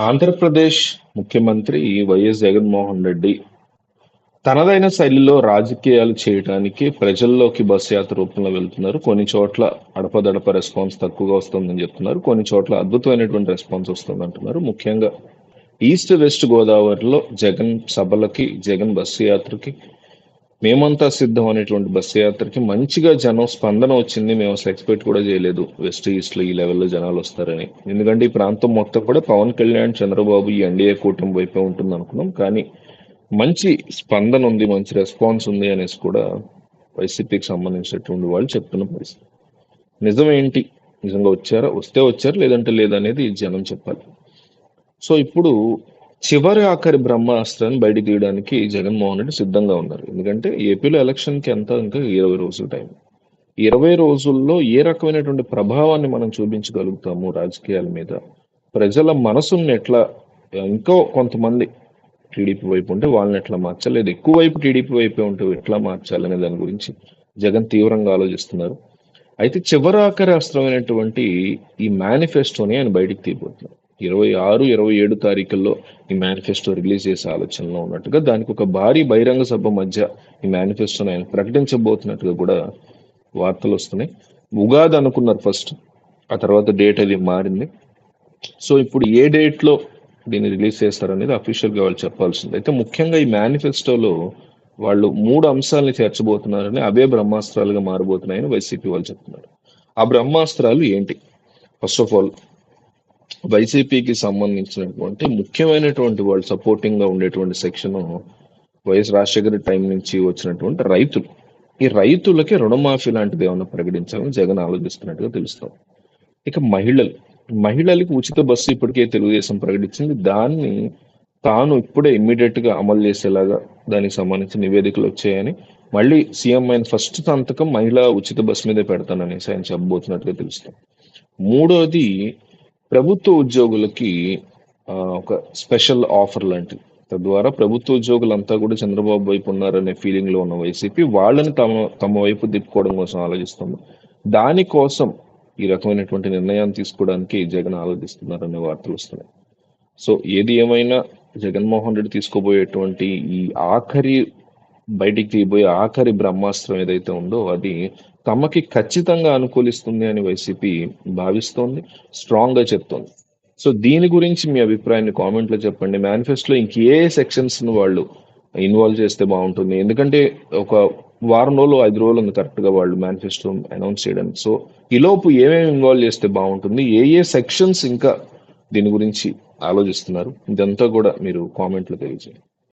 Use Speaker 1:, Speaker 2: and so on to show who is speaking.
Speaker 1: ఆంధ్రప్రదేశ్ ముఖ్యమంత్రి వైఎస్ జగన్మోహన్ రెడ్డి తనదైన శైలిలో రాజకీయాలు చేయడానికి ప్రజల్లోకి బస్ యాత్ర రూపంలో వెళ్తున్నారు. కొన్ని చోట్ల అడపదడప రెస్పాన్స్ తక్కువగా వస్తుందని చెప్తున్నారు. కొన్ని చోట్ల అద్భుతమైనటువంటి రెస్పాన్స్ వస్తుంది అంటున్నారు. ముఖ్యంగా ఈస్ట్ వెస్ట్ గోదావరిలో జగన్ సభలకి, జగన్ బస్సు యాత్రకి, మేమంతా సిద్ధం అనేటువంటి బస్సు యాత్రకి మంచిగా జనం స్పందన వచ్చింది. మేము అసలు ఎక్స్పెక్ట్ కూడా చేయలేదు వెస్ట్ ఈస్ట్ లో ఈ లెవెల్లో జనాలు వస్తారని. ఎందుకంటే ఈ ప్రాంతం మొత్తం కూడా పవన్ కళ్యాణ్, చంద్రబాబు ఈ ఎన్డీఏ కూటమి వైపే ఉంటుంది అనుకున్నాం. కానీ మంచి స్పందన ఉంది, మంచి రెస్పాన్స్ ఉంది అనేసి కూడా వైసీపీకి సంబంధించినటువంటి వాళ్ళు చెప్తున్న పరిస్థితి. నిజం ఏంటి, నిజంగా వచ్చారా, వస్తే వచ్చారు, లేదంటే లేదనేది జనం చెప్పాలి. సో ఇప్పుడు చివరి ఆఖరి బ్రహ్మాస్త్రాన్ని బయటికి తీయడానికి జగన్మోహన్ రెడ్డి సిద్ధంగా ఉన్నారు. ఎందుకంటే ఏపీలో ఎలక్షన్కి ఎంత ఇంకా 20 రోజుల టైం. 20 రోజుల్లో ఏ రకమైనటువంటి ప్రభావాన్ని మనం చూపించగలుగుతాము రాజకీయాల మీద, ప్రజల మనసుని ఎట్లా, ఇంకో కొంతమంది టీడీపీ వైపు ఉంటే వాళ్ళని ఎట్లా మార్చాలి, లేదా ఎక్కువ వైపు టీడీపీ వైపే ఉంటే ఎట్లా మార్చాలి అనే దాని గురించి జగన్ తీవ్రంగా ఆలోచిస్తున్నారు. అయితే చివరాఖరి అస్త్రమైనటువంటి ఈ మేనిఫెస్టోని ఆయన బయటికి తీయబోతున్నారు. 26, 27 తారీఖుల్లో ఈ మేనిఫెస్టో రిలీజ్ చేసే ఆలోచనలో ఉన్నట్టుగా, దానికి ఒక భారీ బహిరంగ సభ మధ్య ఈ మేనిఫెస్టోని ఆయన ప్రకటించబోతున్నట్టుగా కూడా వార్తలు వస్తున్నాయి. ఉగాది అనుకున్నారు ఫస్ట్, ఆ తర్వాత డేట్ అది మారింది. సో ఇప్పుడు ఏ డేట్లో దీన్ని రిలీజ్ చేస్తారనేది అఫీషియల్గా వాళ్ళు చెప్పాల్సింది. అయితే ముఖ్యంగా ఈ మేనిఫెస్టోలో వాళ్ళు 3 అంశాలని చేర్చబోతున్నారని, అవే బ్రహ్మాస్త్రాలుగా మారబోతున్నాయని వైసీపీ వాళ్ళు చెప్తున్నారు. ఆ బ్రహ్మాస్త్రాలు ఏంటి? ఫస్ట్ ఆఫ్ ఆల్ వైసీపీకి సంబంధించినటువంటి ముఖ్యమైనటువంటి వాళ్ళు సపోర్టింగ్ గా ఉండేటువంటి సెక్షన్ వైఎస్ రాజశేఖర టైం నుంచి వచ్చినటువంటి రైతులు. ఈ రైతులకి రుణమాఫీ లాంటిది ఏమన్నా ప్రకటించాలని జగన్ ఆలోచిస్తున్నట్టుగా తెలుస్తాం. ఇక మహిళలకి ఉచిత బస్సు ఇప్పటికే తెలుగుదేశం ప్రకటించింది. దాన్ని తాను ఇప్పుడే ఇమ్మీడియట్ గా అమలు చేసేలాగా దానికి సంబంధించిన నివేదికలు వచ్చాయని, మళ్ళీ సీఎం అయిన ఫస్ట్ సంతకం మహిళా ఉచిత బస్సు మీదే పెడతాననేసి ఆయన చెప్పబోతున్నట్టుగా తెలుస్తాం. మూడోది, ప్రభుత్వ ఉద్యోగులకి ఒక స్పెషల్ ఆఫర్ లాంటిది. తద్వారా ప్రభుత్వ ఉద్యోగులంతా కూడా చంద్రబాబు వైపు ఉన్నారనే ఫీలింగ్ లో ఉన్న వైసీపీ వాళ్ళని తమ వైపు తిప్పుకోవడం కోసం ఆలోచిస్తుంది. దానికోసం ఈ రకమైనటువంటి నిర్ణయాన్ని తీసుకోవడానికి జగన్ ఆలోచిస్తున్నారనే వార్తలు వస్తున్నాయి. సో ఏది ఏమైనా జగన్మోహన్ రెడ్డి తీసుకోబోయేటువంటి ఈ బయటికి తీయబోయే ఆఖరి బ్రహ్మాస్త్రం ఏదైతే ఉందో అది తమకి ఖచ్చితంగా అనుకూలిస్తుంది అని వైసీపీ భావిస్తోంది, స్ట్రాంగ్ గా చెప్తోంది. సో దీని గురించి మీ అభిప్రాయాన్ని కామెంట్ లో చెప్పండి. మేనిఫెస్టోలో ఇంకే సెక్షన్స్ ను వాళ్ళు ఇన్వాల్వ్ చేస్తే బాగుంటుంది? ఎందుకంటే ఒక వారం రోజులు 5 రోజులు ఉంది కరెక్ట్ గా వాళ్ళు మేనిఫెస్టో అనౌన్స్ చేయడానికి. సో ఈలోపు ఏమేమి ఇన్వాల్వ్ చేస్తే బాగుంటుంది, ఏ సెక్షన్స్ ఇంకా దీని గురించి ఆలోచిస్తున్నారు, ఇదంతా కూడా మీరు కామెంట్లో తెలియజేయండి.